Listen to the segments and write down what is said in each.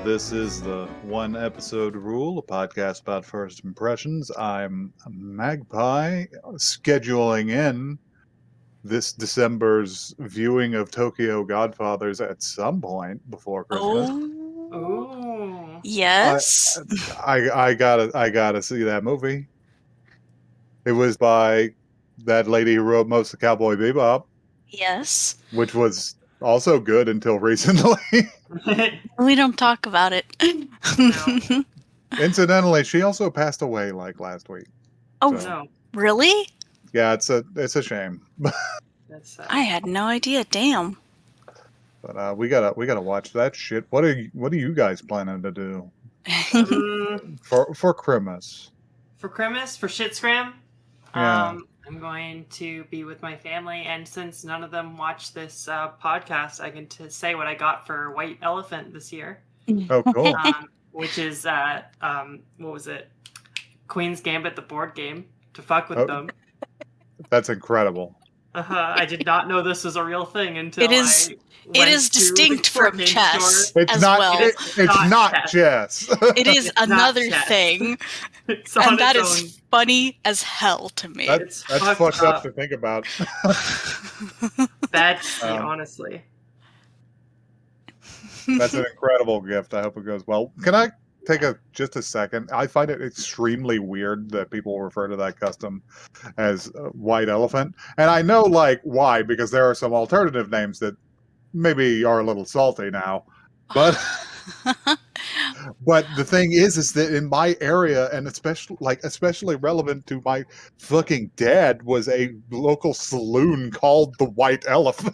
This is the One Episode Rule, a podcast about first impressions. I'm Magpie, scheduling in this December's viewing of Tokyo Godfathers at some point before Christmas. Oh, Yes. I gotta see that movie. It was by that lady who wrote most of Cowboy Bebop, Yes. which was also good until recently. We don't talk about it. No. Incidentally, she also passed away like last week. Oh, So, No, really? yeah, it's a shame. that's I had no idea. Damn. But we gotta watch that shit. What are you guys planning to do for Christmas? For Christmas, for shit scram. Yeah. I'm going to be with my family, and since none of them watch this podcast, I get to say what I got for White Elephant this year, Oh, cool. which is what was it? Queen's Gambit, the board game, to fuck with them. That's incredible. I did not know this was a real thing until It is distinct from chess It's as not. well. It's not chess. It is It's not another chess. thing, It's on and that its is funny as hell to me. That's fucked fucked up up. to think about. That's honestly. That's an incredible gift. I hope it goes well. Can I take just a second? I find it extremely weird that people refer to that custom as White Elephant, and I know why, because there are some alternative names that maybe are a little salty now, but but the thing is that in my area, and especially relevant to my fucking dad, was a local saloon called the White Elephant.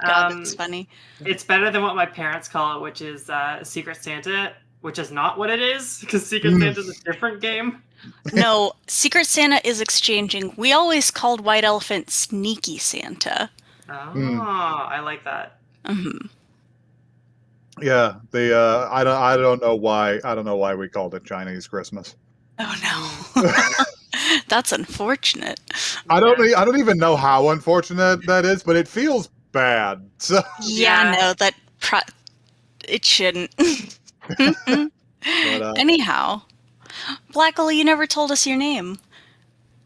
God, that's funny. It's better than what my parents call it, which is Secret Santa, which is not what it is, because Secret Santa is a different game. No, Secret Santa is exchanging. We always called White Elephant Sneaky Santa. Oh, I like that. Mm-hmm. Yeah, I don't know why we called it Chinese Christmas. Oh no. That's unfortunate. I don't even know how unfortunate that is, but it feels bad. So Yeah, no, it shouldn't. but, Anyhow, Blackle, you never told us your name.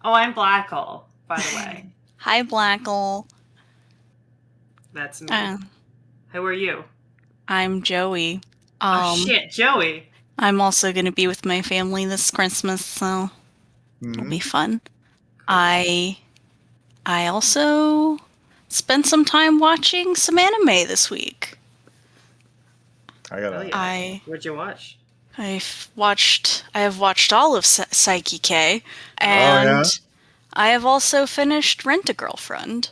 Oh, I'm Blackle, by the way. Hi, Blackle. That's me. How are you? I'm Joey. Oh shit, Joey. I'm also going to be with my family this Christmas, so it'll be fun. I also spent some time watching some anime this week. What'd you watch? I have watched all of Psyche K, and I have also finished Rent-A-Girlfriend.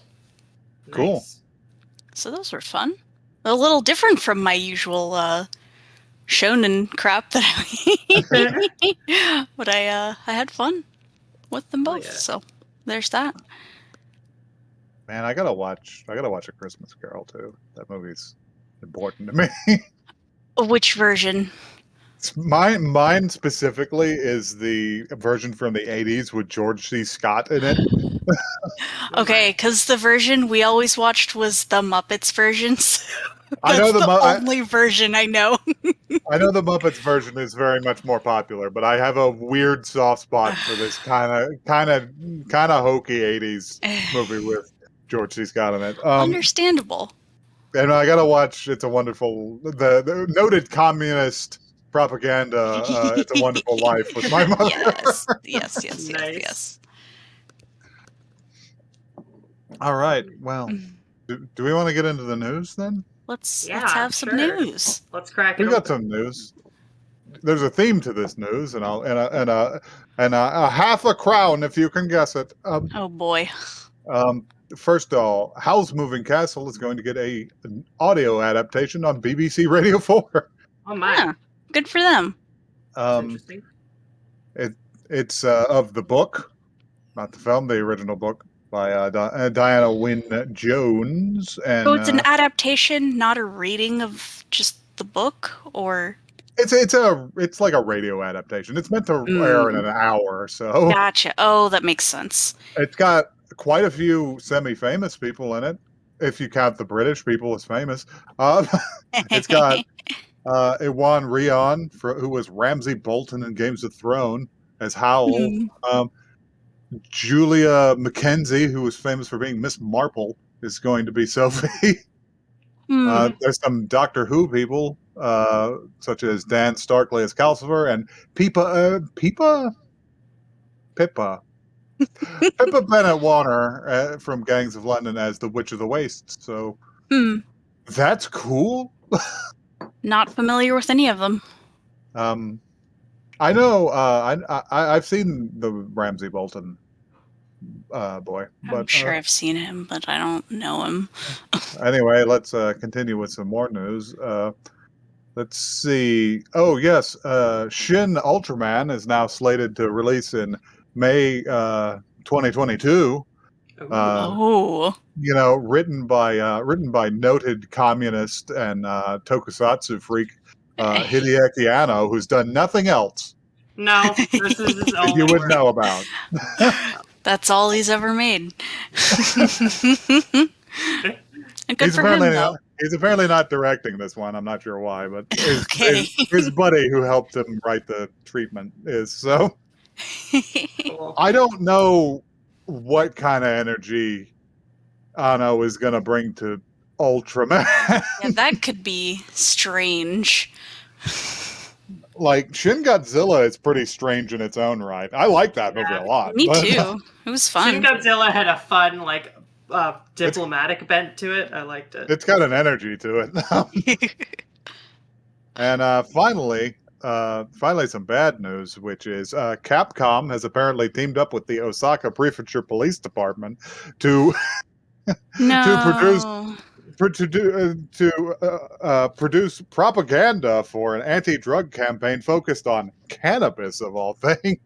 Cool. Nice. So those were fun. A little different from my usual shonen crap that but I had fun with them both. Yeah. So there's that. Man, I gotta watch A Christmas Carol too. That movie's important to me. Which version? Mine specifically is the version from the 80s with George C. Scott in it. Okay, because the version we always watched was the Muppets versions. I know the only version I know. I know the Muppets version is very much more popular, but I have a weird soft spot for this kind of hokey 80s movie with George C. Scott in it. Understandable. And I gotta watch It's a Wonderful, the noted communist propaganda, It's a Wonderful Life with my mother. Yes. Nice. Yes. All right. Well, do we want to get into the news then? Let's Yeah, have some sure. news. Let's crack it We got open. some news. There's a theme to this news, and a half a crown if you can guess it. Oh boy. First of all, Howl's Moving Castle is going to get an audio adaptation on BBC Radio 4. Oh my. Yeah, good for them. That's interesting. It's of the book, not the film, the original book by Diana Wynne Jones. And so it's an adaptation, not a reading of just the book, or it's like a radio adaptation. It's meant to air in an hour or so. Gotcha. Oh, that makes sense. It's got quite a few semi-famous people in it. if you count the British people as famous. It's got Iwan Rheon, who was Ramsay Bolton in Games of Thrones as Howl. Julia Mackenzie, who was famous for being Miss Marple, is going to be Sophie. There's some Doctor Who people, such as Dan Starkley as Calcifer and Pippa Bennett Warner from Gangs of London as the Witch of the Waste. So that's cool. Not familiar with any of them. I know. I've seen the Ramsay Bolton boy. I'm sure I've seen him, but I don't know him. Anyway, let's continue with some more news. Let's see. Oh, yes. Shin Ultraman is now slated to release in May 2022. You know, written by noted communist and tokusatsu freak Hideaki Anno, who's done nothing else. No, this is his own. You would know about. That's all he's ever made. And good for him, though. He's apparently not directing this one. I'm not sure why, but his buddy who helped him write the treatment is. So I don't know what kind of energy Anno is going to bring to Ultraman. Yeah, that could be strange. Like, Shin Godzilla is pretty strange in its own right. I like that movie a lot. Me too. It was fun. Shin Godzilla had a fun, diplomatic bent to it. I liked it. It's got an energy to it. And finally, some bad news, which is Capcom has apparently teamed up with the Osaka Prefecture Police Department to produce propaganda for an anti-drug campaign focused on cannabis, of all things.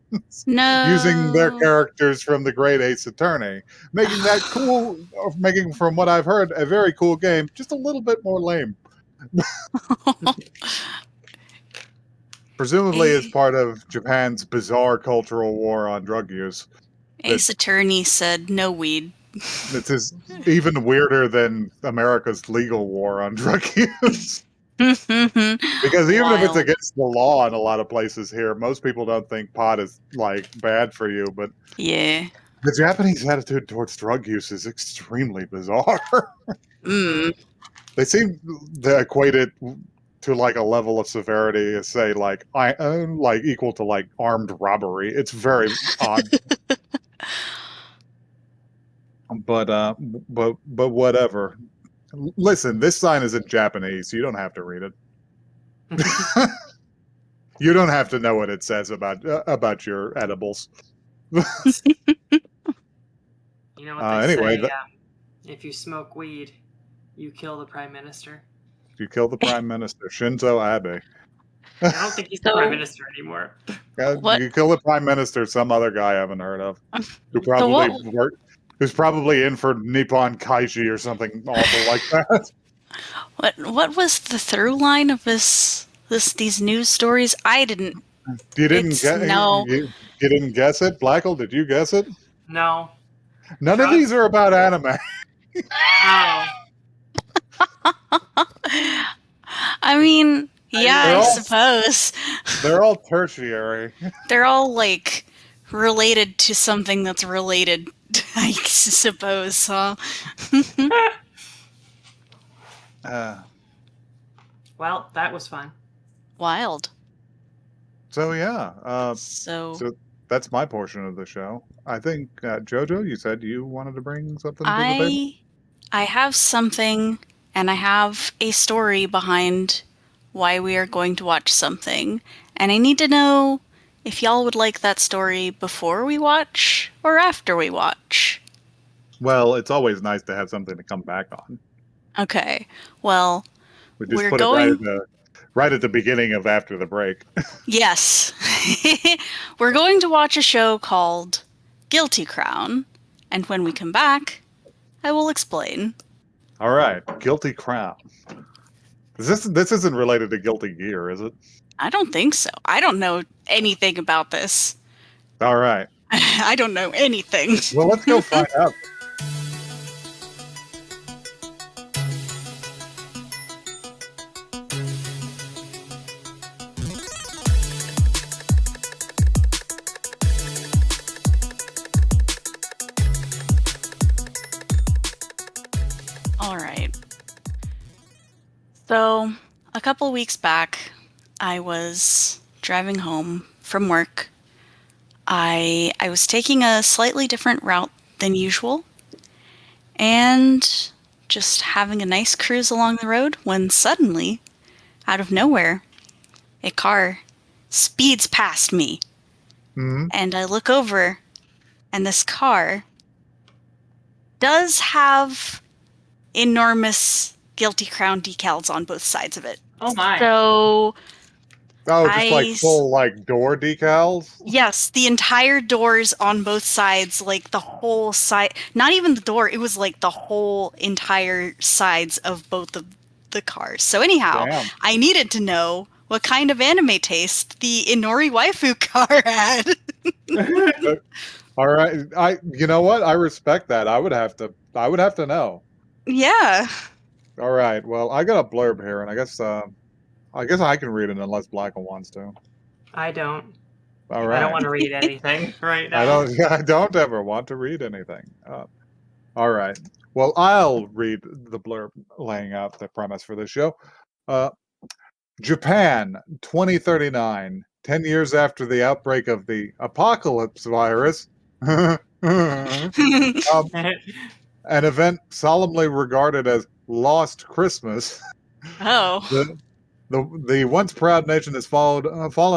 Using their characters from the Great Ace Attorney, making that cool. Making, from what I've heard, a very cool game, just a little bit more lame. Presumably, as part of Japan's bizarre cultural war on drug use. Ace Attorney said no weed. It's even weirder than America's legal war on drug use. Because even if it's against the law in a lot of places here, most people don't think pot is bad for you. But yeah, the Japanese attitude towards drug use is extremely bizarre. They seem to equate it to a level of severity, say equal to armed robbery. It's very odd. But whatever. Listen, this sign is in Japanese. You don't have to read it. You don't have to know what it says about your edibles. You know what they say? If you smoke weed, you kill the prime minister. You kill the prime minister, Shinzo Abe. I don't think he's the prime minister anymore. You kill the prime minister, some other guy I haven't heard of, who probably worked. Who's probably in for Nippon Kaiji or something awful like that. What was the through line of these news stories? I didn't. You didn't get no. You didn't guess it, Blackle? Did you guess it? No. None of these are about anime. Oh. I mean, yeah, I suppose. They're all tertiary. They're all related to something that's related, I suppose, huh? Well, that was fun. Wild. So yeah. So that's my portion of the show. I think Jojo, you said you wanted to bring something to the table. I have something, and I have a story behind why we are going to watch something, and I need to know if y'all would like that story before we watch or after we watch. Well, it's always nice to have something to come back on. Okay. Well, we're going it right at the beginning of after the break. Yes. We're going to watch a show called Guilty Crown, and when we come back, I will explain. All right, Guilty Crown. This isn't related to Guilty Gear, is it? I don't think so. I don't know anything about this. All right. I don't know anything. Well, let's go find out. So, a couple weeks back, I was driving home from work. I was taking a slightly different route than usual and just having a nice cruise along the road when suddenly, out of nowhere, a car speeds past me. Hmm. And I look over, and this car does have enormous Guilty Crown decals on both sides of it. Oh my. So, Oh, just like I full like door decals. yes, the entire doors on both sides, like the whole side, not even the door, it was like the whole entire sides of both of the cars. So anyhow, Damn. I needed to know what kind of anime taste the Inori Waifu car had. All right, you know what? I respect that. I would have to know. Yeah. All right. Well, I got a blurb here, and I guess I can read it unless Blacken wants to. I don't. All I right. don't want to read anything right now. I don't. I don't ever want to read anything. All right. Well, I'll read the blurb laying out the premise for this show. Japan, 2039, 10 years after the outbreak of the apocalypse virus. Um, an event solemnly regarded as Lost Christmas. Oh. The once proud nation has fallen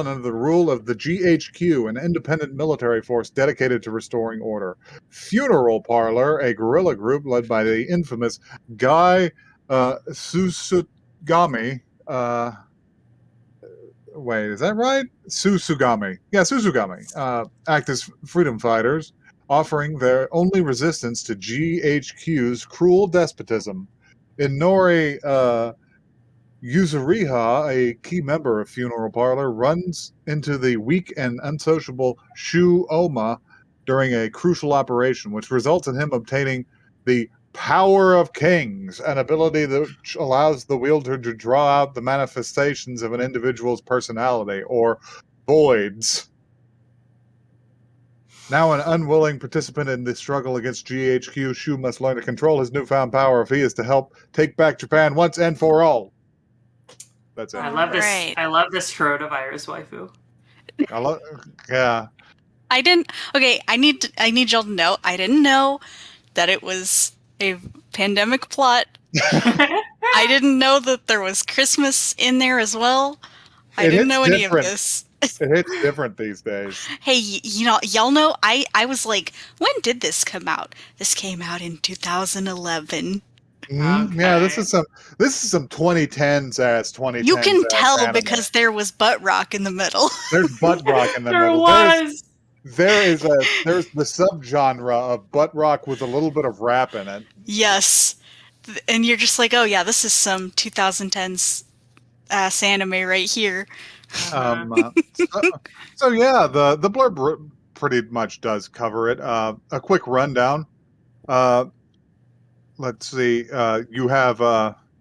under the rule of the GHQ, an independent military force dedicated to restoring order. Funeral Parlor, a guerrilla group led by the infamous Guy Susugami. Wait, is that right? Susugami. Yeah, Susugami. Act as freedom fighters, offering their only resistance to GHQ's cruel despotism. Inori Yuzuriha, a key member of Funeral Parlor, runs into the weak and unsociable Shu Oma during a crucial operation, which results in him obtaining the Power of Kings, an ability that allows the wielder to draw out the manifestations of an individual's personality, or voids. Now an unwilling participant in the struggle against GHQ, Shu must learn to control his newfound power if he is to help take back Japan once and for all. That's it. I love this. Right. I love this coronavirus waifu. Yeah. I didn't. Okay, I need y'all to know. I didn't know that it was a pandemic plot. I didn't know that there was Christmas in there as well. I didn't know any of this. It hits different these days. Hey, y'all know. I was like, when did this come out? This came out in 2011. Mm-hmm. Yeah, this is some 2010s ass 2010s. You can tell anime. because there was butt rock in the middle. There's butt rock in the There middle. was. There's the subgenre of butt rock with a little bit of rap in it. Yes, and you're just like, oh yeah, this is some 2010s ass anime right here. So yeah, the blurb pretty much does cover it. A quick rundown. Let's see. You have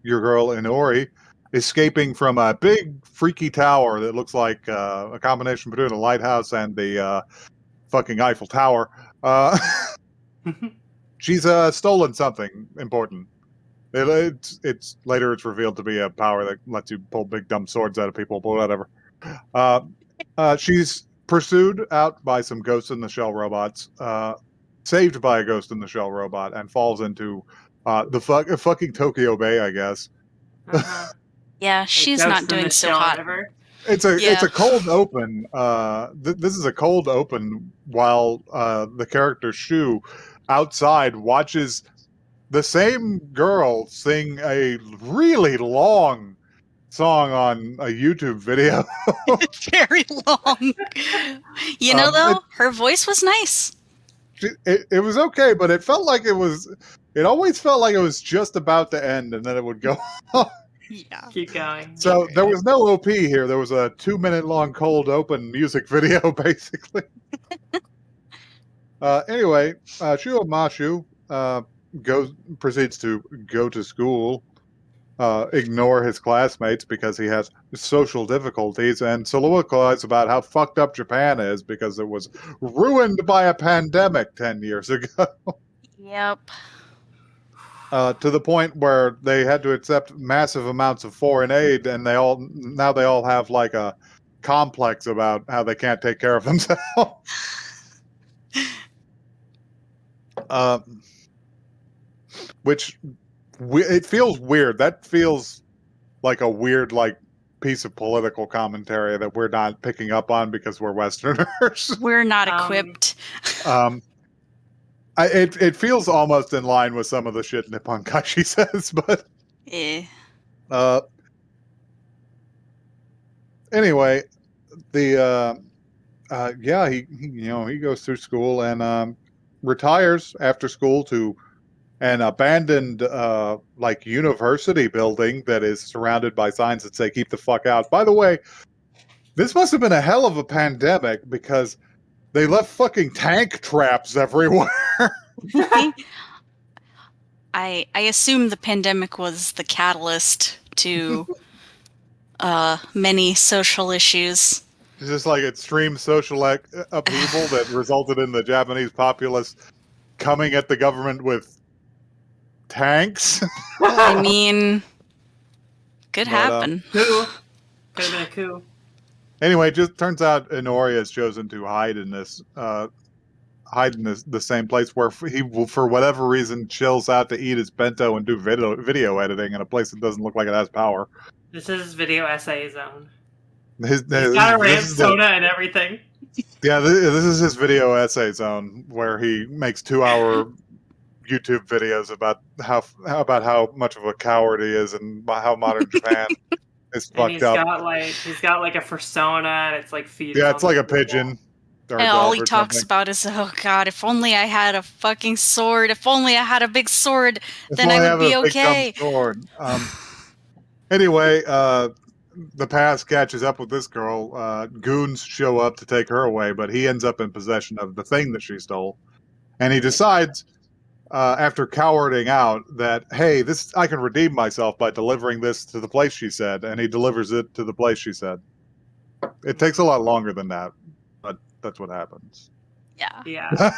your girl Inori escaping from a big freaky tower that looks like a combination between a lighthouse and the fucking Eiffel Tower. She's stolen something important. It's later it's revealed to be a power that lets you pull big dumb swords out of people, but whatever. She's pursued out by some Ghost in the Shell robots, saved by a Ghost in the Shell robot, and falls into the fucking Tokyo Bay, I guess. Yeah, she's not doing so hot. River. It's a cold open. This is a cold open while the character Shu outside watches the same girl sing a really long song on a YouTube video. It's very long. You know, though, her voice was nice. It was okay, but it felt like it always felt like it was just about to end and then it would go. Yeah. Keep going. So there was no OP here. There was a 2-minute long cold open music video, basically. Anyway, Shu Mashu proceeds to go to school, ignore his classmates because he has social difficulties, and soliloquize about how fucked up Japan is because it was ruined by a pandemic 10 years ago. Yep. to the point where they had to accept massive amounts of foreign aid, and they all have like a complex about how they can't take care of themselves. Which it feels weird. That feels like a weird piece of political commentary that we're not picking up on because we're Westerners. We're not equipped. It feels almost in line with some of the shit Nippon Kashi says, but anyway, he goes through school and retires after school to an abandoned university building that is surrounded by signs that say "keep the fuck out." By the way, this must have been a hell of a pandemic because they left fucking tank traps everywhere. I assume the pandemic was the catalyst to many social issues. It's just like extreme social upheaval that resulted in the Japanese populace coming at the government with tanks. I mean, could happen. Coup. Could have been a coup. Anyway, it just turns out Inori has chosen to hide in the same place where he will, for whatever reason, chills out to eat his bento and do video editing in a place that doesn't look like it has power. This is his video essay zone. He's got a ramp soda and everything. Yeah, this is his video essay zone where he makes 2-hour YouTube videos about how much of a coward he is and how modern Japan is fucked up. He's got like a persona and it's like feet. Yeah, it's like a pigeon. And all he talks about is, oh god, if only I had a fucking sword. If only I had a big sword, then I would be okay. Sword. Anyway, the past catches up with this girl. Goons show up to take her away, but he ends up in possession of the thing that she stole. And he decides, after cowarding out, that, hey, I can redeem myself by delivering this to the place she said. And he delivers it to the place she said. It takes a lot longer than that, but that's what happens. Yeah. Yeah.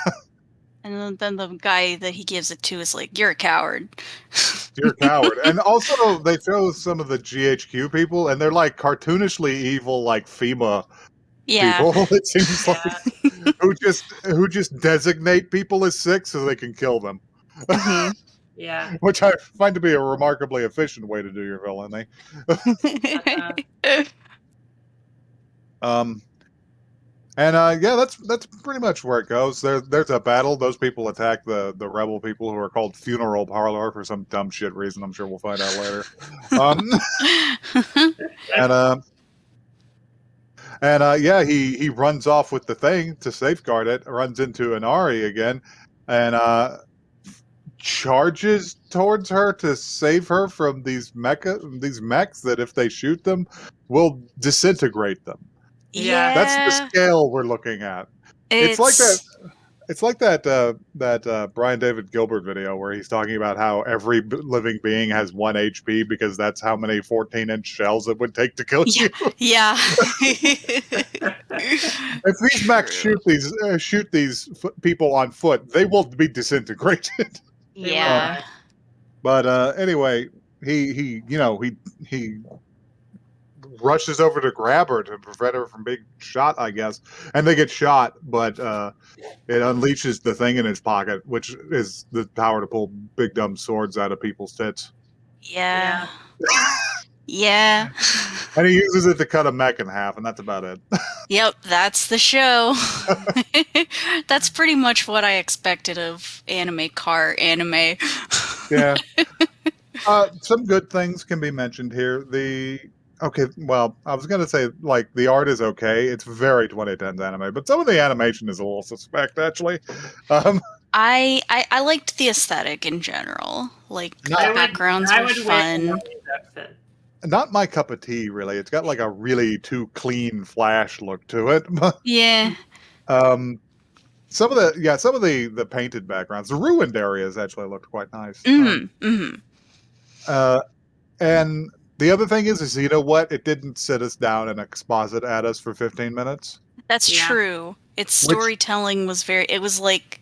And then the guy that he gives it to is like, you're a coward. You're a coward. And also, they show some of the GHQ people, and they're like cartoonishly evil, like FEMA people. It seems like who just designate people as sick so they can kill them. Mm-hmm. Yeah. Which I find to be a remarkably efficient way to do your villainy. That's pretty much where it goes. There's a battle. Those people attack the rebel people who are called Funeral Parlor for some dumb shit reason. I'm sure we'll find out later. He runs off with the thing to safeguard it. Runs into Inori again, and charges towards her to save her from these mechs that if they shoot them will disintegrate them. Yeah, that's the scale we're looking at. It's like that. It's like that Brian David Gilbert video where he's talking about how every living being has 1 HP because that's how many 14-inch shells it would take to kill you. Yeah. If these mechs shoot these people on foot, they will be disintegrated. Yeah. But anyway, he rushes over to grab her to prevent her from being shot, I guess. And they get shot, but it unleashes the thing in his pocket, which is the power to pull big dumb swords out of people's tits. Yeah. Yeah. And he uses it to cut a mech in half, and that's about it. Yep, that's the show. That's pretty much what I expected of car anime. Yeah. Some good things can be mentioned here. Okay, well, I was going to say, like, the art is okay. It's very 2010s anime, but some of the animation is a little suspect, actually. I liked the aesthetic in general. Like, the backgrounds were fun. Not my cup of tea, really. It's got, like, a really too clean Flash look to it. Yeah. Some of the painted backgrounds, the ruined areas actually looked quite nice. And the other thing is, you know what? It didn't sit us down and exposit at us for 15 minutes. That's true. Its storytelling was it was like...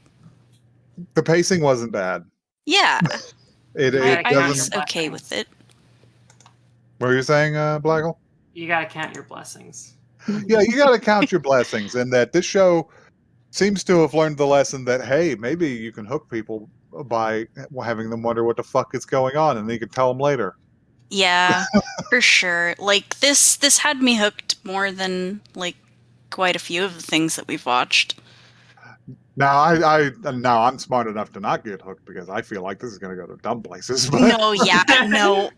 The pacing wasn't bad. Yeah. It I doesn't. was okay with it. What were you saying, Blaggle? You gotta count your blessings. Yeah, you got to count your blessings, and that this show seems to have learned the lesson that, hey, maybe you can hook people by having them wonder what the fuck is going on, and then you can tell them later. Yeah, for sure. Like this had me hooked more than like quite a few of the things that we've watched. Now, I'm smart enough to not get hooked because I feel like this is going to go to dumb places. But No, yeah, no.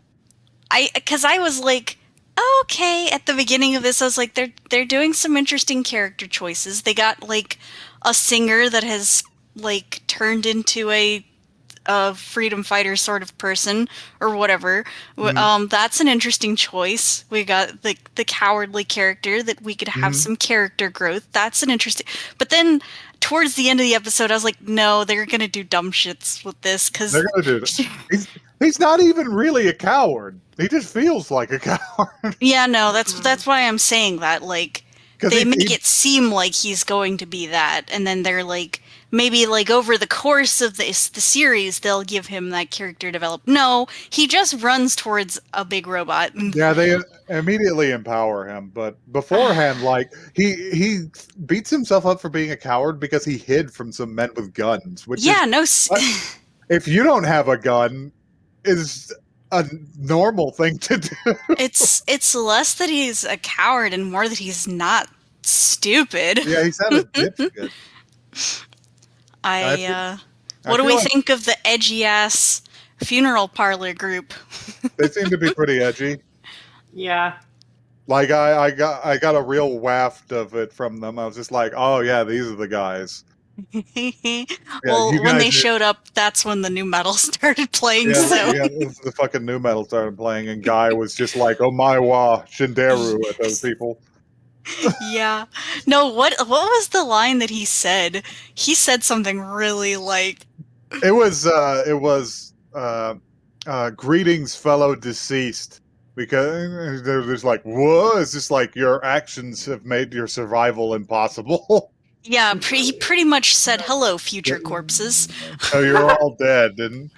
Because I was like, oh, okay, at the beginning of this, I was like, they're doing some interesting character choices. They got like a singer that has like turned into a freedom fighter sort of person or whatever. That's an interesting choice. We got the cowardly character that we could have some character growth. That's an interesting. But then towards the end of the episode, I was like, no, they're gonna do dumb shits with this because they're going to do it. He's not even really a coward. He just feels like a coward. Yeah, no, that's why I'm saying that. Like, they make it seem like he's going to be that, and then they're like, maybe like over the course of the series, they'll give him that character develop. No, he just runs towards a big robot. Yeah, they immediately empower him, but beforehand, like he beats himself up for being a coward because he hid from some men with guns. Which if you don't have a gun, is a normal thing to do. It's less that he's a coward and more that he's not stupid. Yeah, he's not a dipshit. What do we think of the edgy ass funeral parlor group? They seem to be pretty edgy. Yeah. Like I got a real waft of it from them. I was just like, oh yeah, these are the guys. Well, when they showed up, that's when the new metal started playing. The fucking new metal started playing, and Guy was just like, "Oh my wa, Shinderu" at those people. Yeah. No, what was the line that he said? He said something really like. It was greetings, fellow deceased. Because there's like, whoa, it's just like your actions have made your survival impossible. Yeah, he pretty much said, hello, future corpses. So you're all dead. And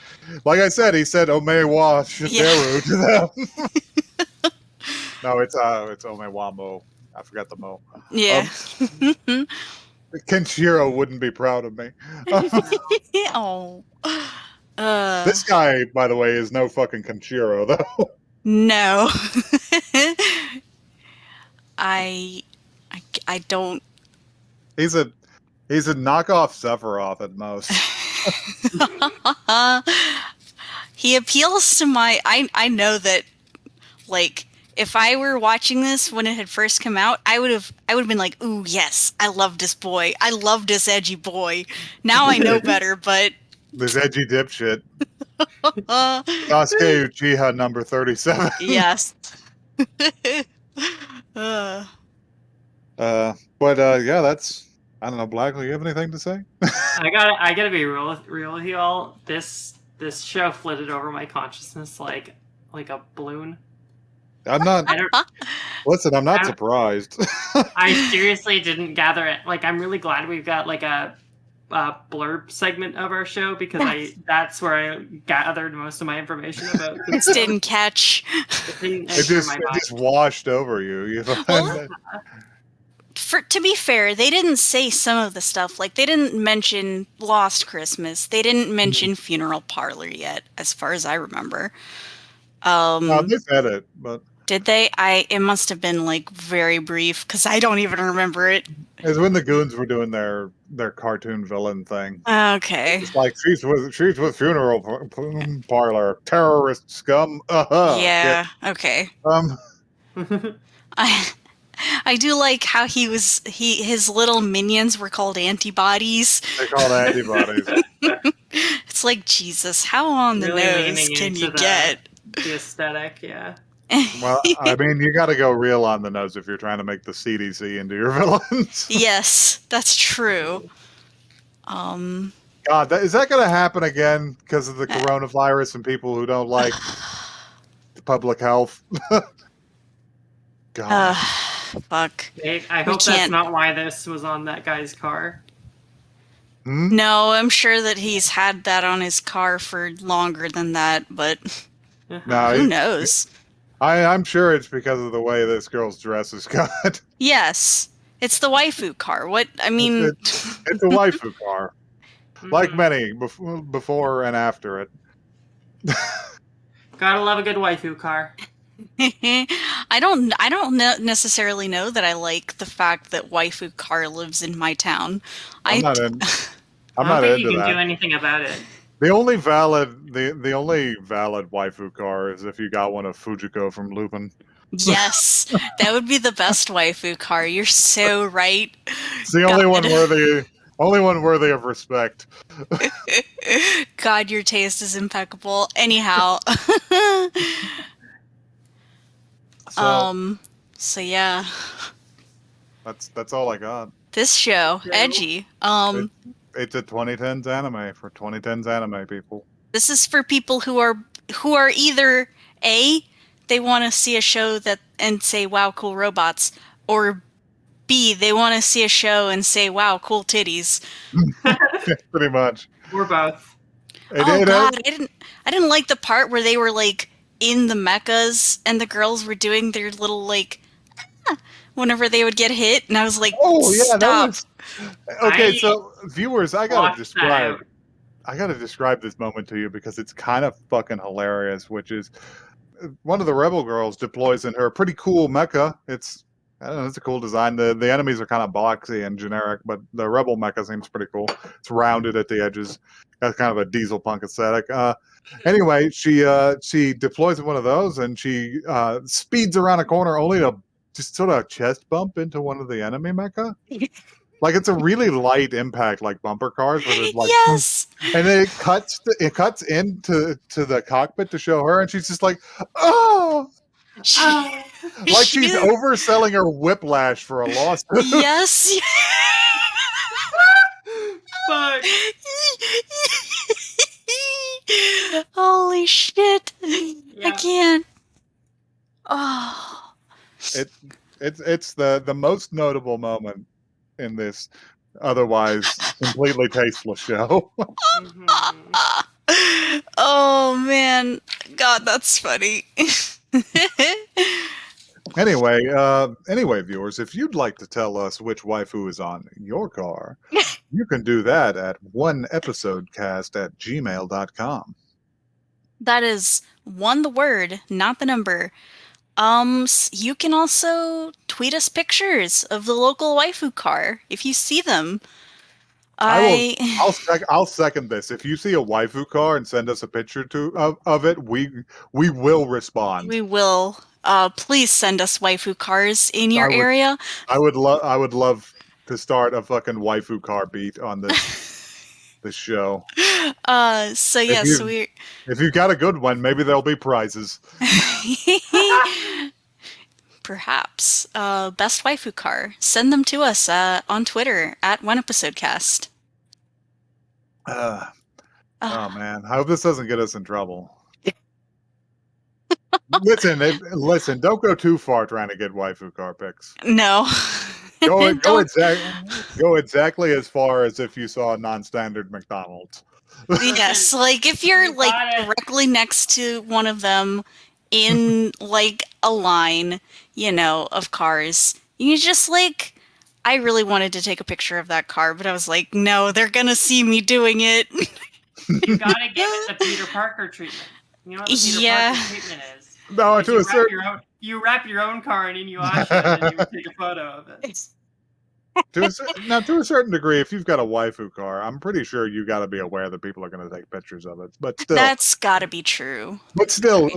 like I said, he said, Omewa Shideru to them. No, it's Omewa Mo. I forgot the Mo. Yeah. Kenshiro wouldn't be proud of me. Oh. This guy, by the way, is no fucking Kenshiro, though. No. I don't. He's a knockoff Sephiroth at most. He appeals to my. I know that, like, if I were watching this when it had first come out, I would have been like, ooh, yes, I love this boy. I love this edgy boy. Now I know better, but this edgy dipshit. Sasuke Uchiha number 37. Yes. But yeah, that's. I don't know, Blackley, you have anything to say? I gotta be real with you all. This show flitted over my consciousness like a balloon. I'm not. Listen, I'm not surprised. I seriously didn't gather it. Like, I'm really glad we've got like a blurb segment of our show because that's where I gathered most of my information about. It didn't catch. It just washed over you. Well, to be fair, they didn't say some of the stuff. Like, they didn't mention Lost Christmas. They didn't mention Funeral Parlor yet, as far as I remember. No, they said it, but did they? It must have been like very brief because I don't even remember it. It's when the goons were doing their cartoon villain thing. Okay. It's like she's with Funeral Parlor, terrorist scum. Yeah. Okay. I do like how his little minions were called antibodies. They're called antibodies. It's like, Jesus, how on the nose can you get? The aesthetic, yeah. Well, I mean, you got to go real on the nose if you're trying to make the CDC into your villains. Yes, that's true. God, is that going to happen again because of the coronavirus and people who don't like public health? God. Fuck. I hope that's not why this was on that guy's car. No, I'm sure that he's had that on his car for longer than that, but No, who knows? I'm sure it's because of the way this girl's dress is cut. Yes, it's the waifu car. What I mean, It's a waifu car, like many before and after it. Gotta love a good waifu car. I don't necessarily know that I like the fact that waifu car lives in my town. I'm not I don't into think you can that. do anything about it. The only valid waifu car is if you got one of Fujiko from Lupin. Yes, that would be the best waifu car. You're so right. It's the only one worthy of respect. God, your taste is impeccable. Anyhow. So yeah. That's all I got. This show, edgy. It's a 2010s anime for 2010s anime people. This is for people who are either A, they want to see a show and say, wow, cool robots, or B, they want to see a show and say, wow, cool titties. Pretty much. Or both. God, I didn't like the part where they were like in the mechas and the girls were doing their little like whenever they would get hit, and I was like, oh yeah, stop. that was okay. So viewers, I gotta describe this moment to you because it's kind of fucking hilarious. Which is one of the rebel girls deploys in her pretty cool mecha. It's a cool design. The enemies are kind of boxy and generic, but the rebel mecha seems pretty cool. It's rounded at the edges. Got kind of a diesel punk aesthetic. Anyway, she deploys in one of those and she speeds around a corner only to just sort of chest bump into one of the enemy mecha. Like it's a really light impact, like bumper cars, where there's like, yes, and then it cuts into the cockpit to show her, and she's just like, oh. Like she's overselling her Whiplash for a lawsuit. Yes. Fuck. Holy shit. Yeah. I can't. Oh. It's the most notable moment in this otherwise completely tasteless show. Oh man. God, that's funny. Anyway, viewers, if you'd like to tell us which waifu is on your car, you can do that at oneepisodecast@gmail.com. That is one the word, not the number. You can also tweet us pictures of the local waifu car if you see them. I'll second this. If you see a waifu car and send us a picture of it, we will respond. We will. Please send us waifu cars in your area. I would love to start a fucking waifu car beat on this show. So yes, if you've got a good one, maybe there'll be prizes. Perhaps. Best waifu car. Send them to us on Twitter at OneEpisodeCast. Oh man, I hope this doesn't get us in trouble. Listen, don't go too far trying to get waifu car pics. No. Go exactly as far as if you saw a non-standard McDonald's. Yes, like if you're like directly next to one of them in like a line, of cars, you just like, I really wanted to take a picture of that car, but I was like, no, they're gonna see me doing it. You gotta give it the Peter Parker treatment. You know what the Peter Parker treatment is? No, you wrap your own car in Inuyasha and then you take a photo of it. To a certain degree, if you've got a waifu car, I'm pretty sure you got to be aware that people are going to take pictures of it. But still, that's got to be true. But still,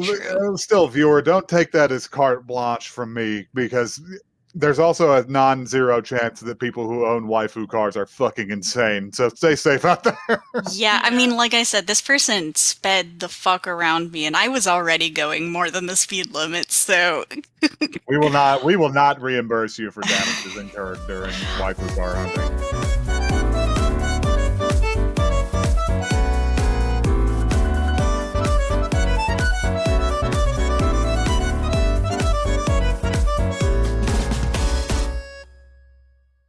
viewer, don't take that as carte blanche from me, because there's also a non-zero chance that people who own waifu cars are fucking insane. So stay safe out there. Yeah, I mean, like I said, this person sped the fuck around me, and I was already going more than the speed limit. So we will not reimburse you for damages incurred during waifu car hunting.